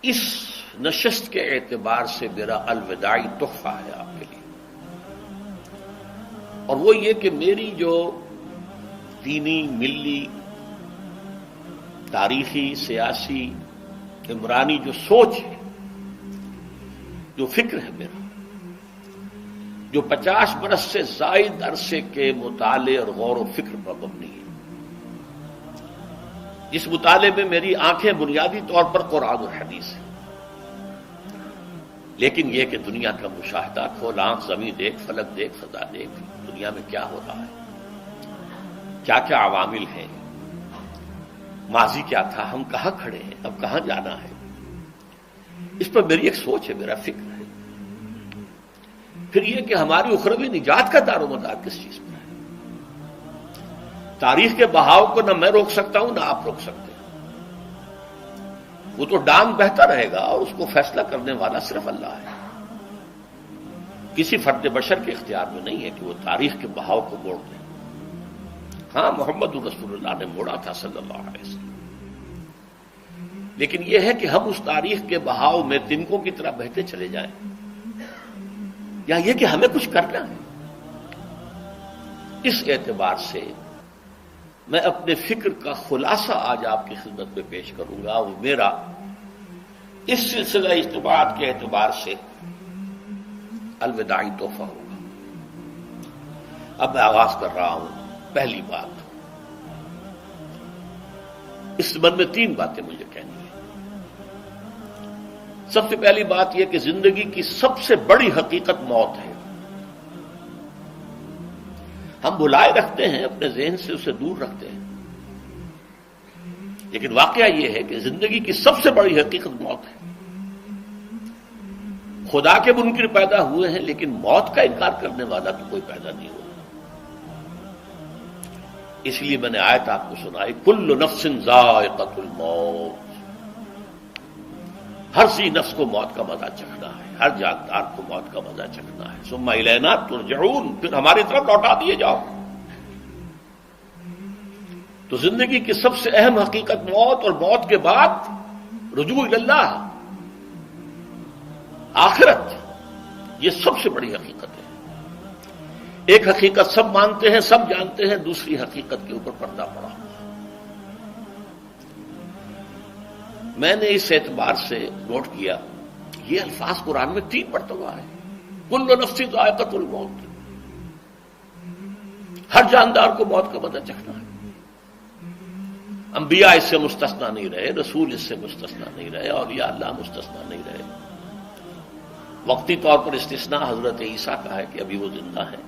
اس نشست کے اعتبار سے میرا الوداعی تحفہ ہے آپ کے لیے، اور وہ یہ کہ میری جو دینی، ملی، تاریخی، سیاسی، عمرانی جو سوچ ہے، جو فکر ہے میرا، جو 50 برس سے زائد عرصے کے مطالعے اور غور و فکر پر مبنی ہے، جس مطالعے میں میری آنکھیں بنیادی طور پر قرآن اور حدیث ہیں، لیکن یہ کہ دنیا کا مشاہدہ، کھول آنکھ، زمین دیکھ، فلک دیکھ، فضا دیکھ، دنیا میں کیا ہو رہا ہے، کیا کیا عوامل ہیں، ماضی کیا تھا، ہم کہاں کھڑے ہیں، اب کہاں جانا ہے، اس پر میری ایک سوچ ہے، میرا فکر ہے۔ پھر یہ کہ ہماری اخروی نجات کا دار و مدار کس چیز پر ہے۔ تاریخ کے بہاؤ کو نہ میں روک سکتا ہوں، نہ آپ روک سکتے ہیں، وہ تو ڈانگ بہتا رہے گا، اور اس کو فیصلہ کرنے والا صرف اللہ ہے۔ کسی فرد بشر کے اختیار میں نہیں ہے کہ وہ تاریخ کے بہاؤ کو موڑ دے۔ ہاں، محمد رسول اللہ نے موڑا تھا صلی اللہ علیہ وسلم، لیکن یہ ہے کہ ہم اس تاریخ کے بہاؤ میں تنکوں کی طرح بہتے چلے جائیں، یا یہ کہ ہمیں کچھ کرنا ہے۔ اس اعتبار سے میں اپنے فکر کا خلاصہ آج آپ کی خدمت میں پیش کروں گا، وہ میرا اس سلسلہ اجتماعات کے اعتبار سے الوداعی تحفہ ہوگا۔ اب میں آغاز کر رہا ہوں۔ پہلی بات، اس سبب میں 3 باتیں مجھے کہنی ہیں۔ سب سے پہلی بات یہ کہ زندگی کی سب سے بڑی حقیقت موت ہے۔ ہم بھلائے رکھتے ہیں، اپنے ذہن سے اسے دور رکھتے ہیں، لیکن واقعہ یہ ہے کہ زندگی کی سب سے بڑی حقیقت موت ہے۔ خدا کے منکر پیدا ہوئے ہیں، لیکن موت کا انکار کرنے والا تو کوئی پیدا نہیں ہوا۔ اس لیے میں نے آیت آپ کو سنائی، کل نفس ذائقۃ الموت، ہر سی نفس کو موت کا مزہ چکھنا ہے، ہر جاندار کو موت کا مزہ چکھنا ہے۔ ثم الینا ترجعون، پھر ہماری طرف لوٹا دیے جاؤ۔ تو زندگی کی سب سے اہم حقیقت موت، اور موت کے بعد رجوع اللہ، آخرت، یہ سب سے بڑی حقیقت ہے۔ ایک حقیقت سب مانتے ہیں، سب جانتے ہیں، دوسری حقیقت کے اوپر پردہ پڑا ہوا۔ میں نے اس اعتبار سے نوٹ کیا، یہ الفاظ قرآن میں 3 مرتبہ ہے، کل نفس ذائقۃ الموت، ہر جاندار کو موت کا مزہ چکھنا ہے۔ انبیاء اس سے مستثنا نہیں رہے، رسول اس سے مستثنا نہیں رہے، اولیاء اللہ مستثنا نہیں رہے۔ وقتی طور پر استثناء حضرت عیسیٰ کا ہے کہ ابھی وہ زندہ ہے،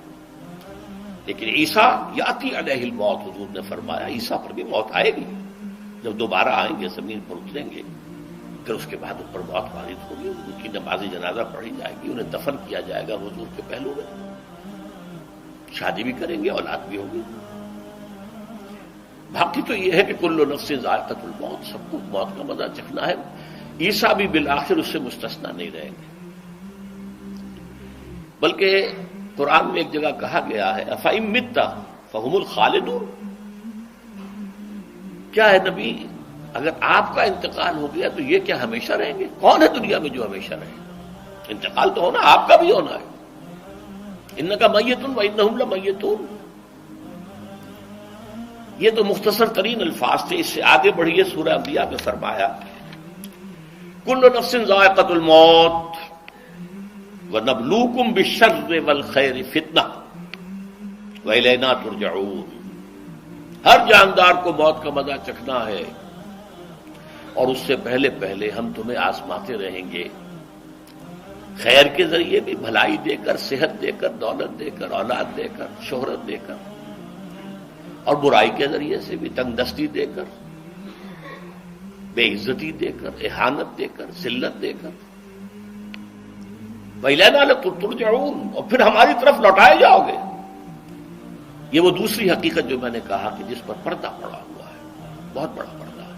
لیکن عیسیٰ یاتی علیہ الموت، حضور نے فرمایا عیسیٰ پر بھی موت آئے گی، جب دوبارہ آئیں گے، زمین پر اتریں گے، پھر اس کے بعد ان پر موت وارد ہوگی، ان کی نماز جنازہ پڑھی جائے گی، انہیں دفن کیا جائے گا حضور کے پہلو میں، شادی بھی کریں گے، اولاد بھی ہوگی۔ باقی تو یہ ہے کہ کل نفس ذائقۃ الموت، سب کو موت کا مزہ چکھنا ہے۔ عیسیٰ بھی بالآخر اس سے مستثنا نہیں رہیں گے، بلکہ قرآن میں ایک جگہ کہا گیا ہے أَفَإِن مِتَّ فَهُمُ الْخَالِدُونَ، کیا ہے نبی، اگر آپ کا انتقال ہو گیا تو یہ کیا ہمیشہ رہیں گے؟ کون ہے دنیا میں جو ہمیشہ رہے؟ انتقال تو ہونا، آپ کا بھی ہونا ہے۔ إِنَّكَ مَيِّتٌ وَإِنَّهُمْ لَمَيِّتُونَ، یہ تو مختصر ترین الفاظ تھے۔ اس سے آگے بڑھیے، سورہ انبیاء میں فرمایا کل نفس ذائقۃ الموت وَنَبْلُوكُمْ بِالشَّرِّ وَالْخَيْرِ فِتْنَةً وَإِلَيْنَا تُرْجَعُونَ، ہر جاندار کو موت کا مزہ چکھنا ہے، اور اس سے پہلے پہلے ہم تمہیں آزماتے رہیں گے، خیر کے ذریعے بھی، بھلائی دے کر، صحت دے کر، دولت دے کر، اولاد دے کر، شہرت دے کر، اور برائی کے ذریعے سے بھی، تنگ دستی دے کر، بے عزتی دے کر، اہانت دے کر، ذلت دے کر، وَإِلَيْنَا تُرْجَعُونَ، اور پھر ہماری طرف لوٹائے جاؤ گے۔ یہ وہ دوسری حقیقت جو میں نے کہا کہ جس پر پردہ پڑا ہوا ہے، بہت بڑا پردہ ہے۔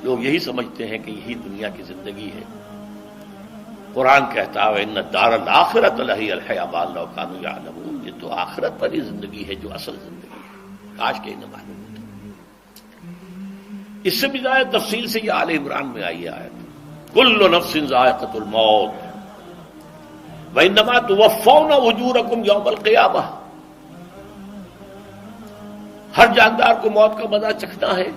لوگ یہی سمجھتے ہیں کہ یہی دنیا کی زندگی ہے۔ قرآن کہتا ہے إِنَّ الدَّارَ الْآخِرَةَ لَهِيَ الْحَيَوَانُ لَوْ كَانُوا يَعْلَمُونَ، یہ تو آخرت پر ہی زندگی ہے جو اصل زندگی ہے، کاش کہ انہیں معلوم ہوتا۔ اس سے بھی زیادہ تفصیل سے یہ آل عمران میں آئی آیت، کل نفس ذائقۃ الموت وانما توفون اجورکم یوم القیامہ، ہر جاندار کو موت کا مزہ چکھنا ہے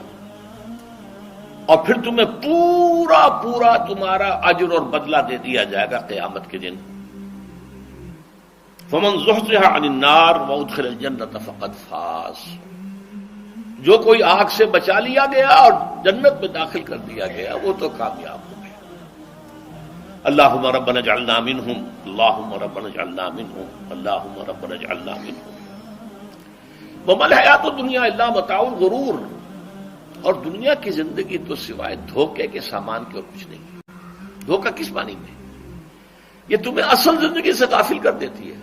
اور پھر تمہیں پورا پورا تمہارا اجر اور بدلہ دے دیا جائے گا قیامت کے دن۔ فمن زحزح عن النار وادخل الجنۃ فقد فاز، جو کوئی آگ سے بچا لیا گیا اور جنت میں داخل کر دیا گیا وہ تو کامیاب ہو گیا۔ اللہم ربنا اجعلنا منہم، اللہم ربنا اجعلنا منہم، اللہم ربنا اجعلنا منہم۔ وما الحیات الدنیا الا متاع الغرور، اور دنیا کی زندگی تو سوائے دھوکے کے سامان کے اور کچھ نہیں۔ دھوکہ کس معنی میں؟ یہ تمہیں اصل زندگی سے غافل کر دیتی ہے۔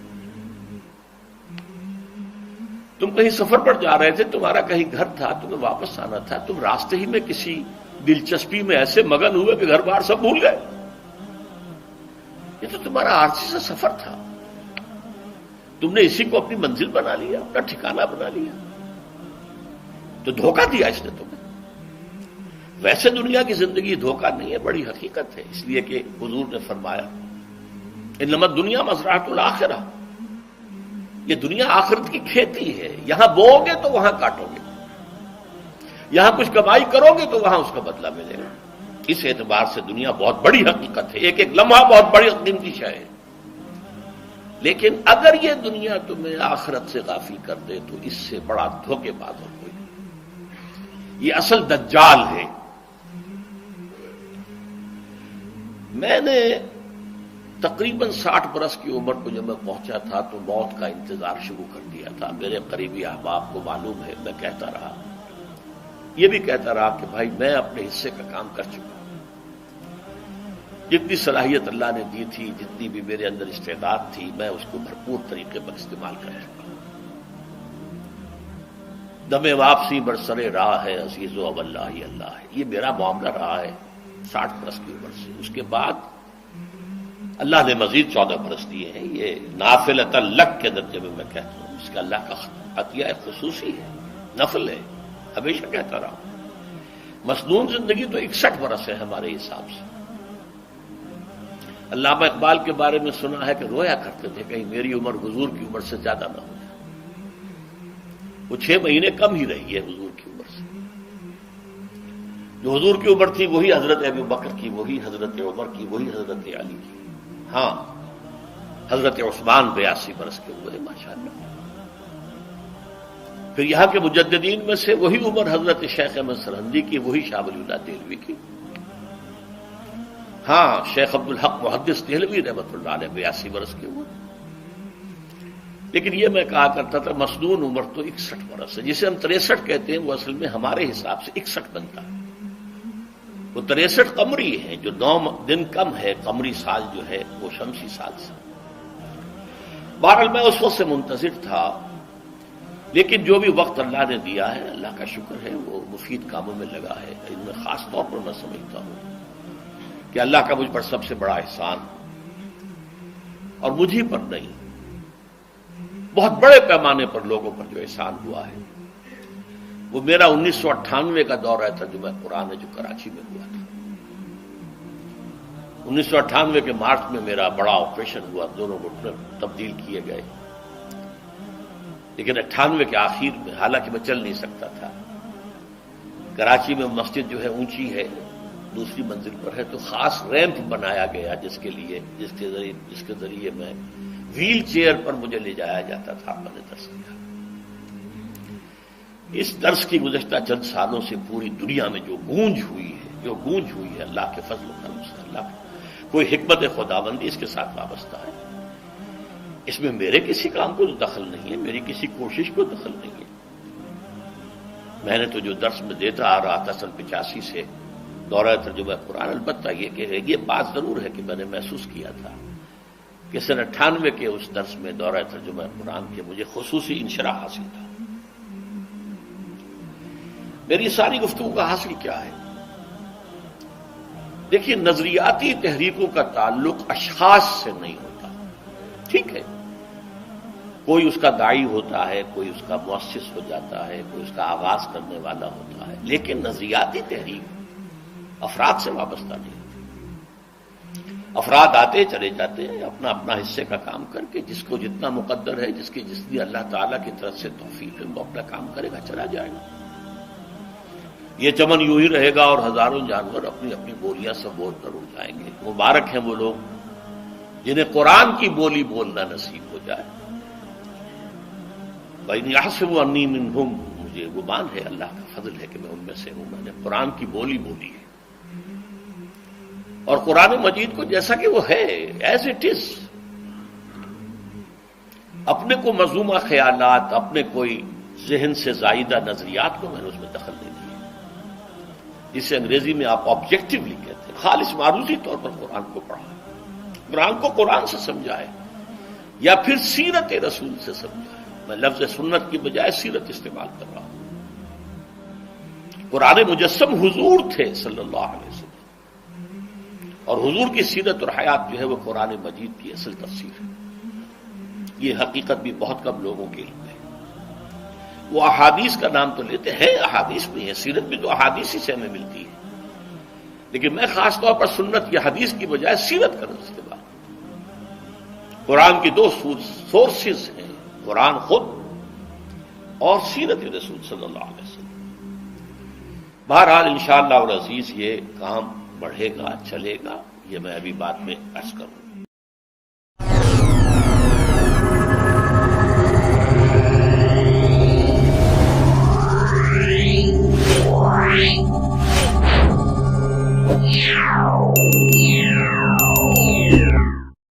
تم کہیں سفر پر جا رہے تھے، تمہارا کہیں گھر تھا، تمہیں واپس آنا تھا، تم راستے ہی میں کسی دلچسپی میں ایسے مگن ہوئے کہ گھر بار سب بھول گئے۔ یہ تو تمہارا عارضی سا سفر تھا، تم نے اسی کو اپنی منزل بنا لیا، اپنا ٹھکانہ بنا لیا، تو دھوکہ دیا اس نے تمہیں۔ ویسے دنیا کی زندگی دھوکہ نہیں ہے، بڑی حقیقت ہے، اس لیے کہ حضور نے فرمایا انما الدنیا مزرعۃ الآخرہ، یہ دنیا آخرت کی کھیتی ہے، یہاں بو گے تو وہاں کاٹو گے، یہاں کچھ کمائی کرو گے تو وہاں اس کا بدلہ ملے گا۔ اس اعتبار سے دنیا بہت بڑی حقیقت ہے، ایک ایک لمحہ بہت بڑی قیمتی شے ہے، لیکن اگر یہ دنیا تمہیں آخرت سے غافل کر دے تو اس سے بڑا دھوکے باز اور کوئی نہیں۔ یہ اصل دجال ہے۔ میں نے تقریباً 60 برس کی عمر کو جب میں پہنچا تھا تو موت کا انتظار شروع کر دیا تھا۔ میرے قریبی احباب کو معلوم ہے، میں کہتا رہا، یہ بھی کہتا رہا کہ بھائی میں اپنے حصے کا کام کر چکا ہوں، جتنی صلاحیت اللہ نے دی تھی، جتنی بھی میرے اندر استعداد تھی، میں اس کو بھرپور طریقے پر استعمال کر چکا ہوں۔ دم واپسی برسر راہ ہے عزیز و اللہ ہی اللہ ہے، یہ میرا معاملہ رہا ہے 60 برس کی عمر سے۔ اس کے بعد اللہ نے مزید 14 برس دیے ہیں، یہ نافلۃ لک کے درجے میں کہتا ہوں، اس کا اللہ کا عطیہ خصوصی ہے، نفل ہے، ہمیشہ کہتا رہا ہوں۔ مسنون زندگی تو 61 برس ہے ہمارے حساب سے۔ علامہ اقبال کے بارے میں سنا ہے کہ رویا کرتے تھے کہیں میری عمر حضور کی عمر سے زیادہ نہ ہو جائے۔ وہ 6 مہینے کم ہی رہی ہے حضور کی عمر سے۔ جو حضور کی عمر تھی وہی حضرت ابو بکر کی، وہی حضرت عمر کی، وہی حضرت علی کی۔ ہاں، حضرت عثمان 82 برس کے ہوئے ماشاءاللہ۔ پھر یہاں کے مجددین میں سے وہی عمر حضرت شیخ احمد سرہندی کی، وہی شاہ ولی اللہ دہلوی کی۔ ہاں، شیخ عبدالحق محدث دہلوی رحمۃ اللہ علیہ 82 برس کے ہوئے۔ لیکن یہ میں کہا کرتا تھا مسنون عمر تو 61 برس ہے، جسے ہم 63 کہتے ہیں، وہ اصل میں ہمارے حساب سے 61 بنتا ہے۔ وہ 63 قمری ہے، جو 9 دن کم ہے، قمری سال جو ہے وہ شمسی سال سے۔ بہرحال میں اس وقت سے منتظر تھا، لیکن جو بھی وقت اللہ نے دیا ہے اللہ کا شکر ہے، وہ مفید کاموں میں لگا ہے۔ ان میں خاص طور پر میں سمجھتا ہوں کہ اللہ کا مجھ پر سب سے بڑا احسان، اور مجھے پر نہیں، بہت بڑے پیمانے پر لوگوں پر جو احسان ہوا ہے، وہ میرا 1998 کا دورہ ترجمہ قرآن جو کراچی میں ہوا تھا۔ 1998 کے مارچ میں میرا بڑا آپریشن ہوا، دونوں گھٹنے تبدیل کیے گئے، لیکن 98 کے آخر میں، حالانکہ میں چل نہیں سکتا تھا، کراچی میں مسجد جو ہے اونچی ہے، دوسری منزل پر ہے، تو خاص ریمپ بنایا گیا جس کے ذریعے میں ویل چیئر پر مجھے لے جایا جاتا تھا۔ میں نے درس کیا۔ اس درس کی گزشتہ چند سالوں سے پوری دنیا میں جو گونج ہوئی ہے اللہ کے فضل و کرم سے، اللہ کوئی حکمت خداوندی اس کے ساتھ وابستہ ہے۔ اس میں میرے کسی کام کو دخل نہیں ہے، میری کسی کوشش کو دخل نہیں ہے۔ میں نے تو جو درس میں دیتا آ رہا تھا سن 85 سے دورہ ترجمہ قرآن، البتہ یہ بات ضرور ہے کہ میں نے محسوس کیا تھا کہ سن 98 کے اس درس میں دورہ ترجمہ قرآن کے مجھے خصوصی انشراح حاصل تھا۔ میری ساری گفتگو کا حاصل کیا ہے؟ دیکھیے، نظریاتی تحریکوں کا تعلق اشخاص سے نہیں ہوتا، ٹھیک ہے، کوئی اس کا داعی ہوتا ہے، کوئی اس کا مؤسس ہو جاتا ہے، کوئی اس کا آغاز کرنے والا ہوتا ہے، لیکن نظریاتی تحریک افراد سے وابستہ نہیں ہوتی۔ افراد آتے چلے جاتے ہیں اپنا اپنا حصے کا کام کر کے، جس کو جتنا مقدر ہے، جس کی جتنی اللہ تعالیٰ کی طرف سے توفیق ہے، وہ اپنا کام کرے گا، چلا جائے گا۔ یہ چمن یوں ہی رہے گا اور ہزاروں جانور اپنی اپنی بولیاں سے بول کر اڑ جائیں گے۔ مبارک ہیں وہ لوگ جنہیں قرآن کی بولی بولنا نصیب ہو جائے۔ وَإِنْ يَحْسَبُ أَنِّي مِنْهُمْ، مجھے گمان ہے، اللہ کا فضل ہے کہ میں ان میں سے ہوں، میں نے قرآن کی بولی بولی ہے، اور قرآن مجید کو جیسا کہ وہ ہے ایز اٹ از، اپنے کو مذمومہ خیالات، اپنے کوئی ذہن سے زائدہ نظریات کو میں نے اس میں دخل نہیں دیا، جسے انگریزی میں آپ آبجیکٹولی کہتے ہیں۔ خالص معروضی طور پر قرآن کو پڑھا، قرآن کو قرآن سے سمجھائے، یا پھر سیرت رسول سے سمجھائے۔ میں لفظ سنت کی بجائے سیرت استعمال کر رہا ہوں۔ قرآن مجسم حضور تھے صلی اللہ علیہ وسلم، اور حضور کی سیرت اور حیات جو ہے وہ قرآن مجید کی اصل تفسیر ہے۔ یہ حقیقت بھی بہت کم لوگوں کے علم ہے۔ وہ احادیث کا نام تو لیتے ہیں، احادیث بھی ہے، سیرت بھی تو احادیث ہی سے ہمیں ملتی ہے، لیکن میں خاص طور پر سنت یا حدیث کی بجائے سیرت کا استعمال۔ قرآن کی دو سورسز ہیں، قرآن خود اور سیرت رسول صلی اللہ علیہ وسلم۔ بہرحال انشاءاللہ العزیز یہ کام بڑھے گا، چلے گا، یہ میں ابھی بعد میں عرض کروں گا۔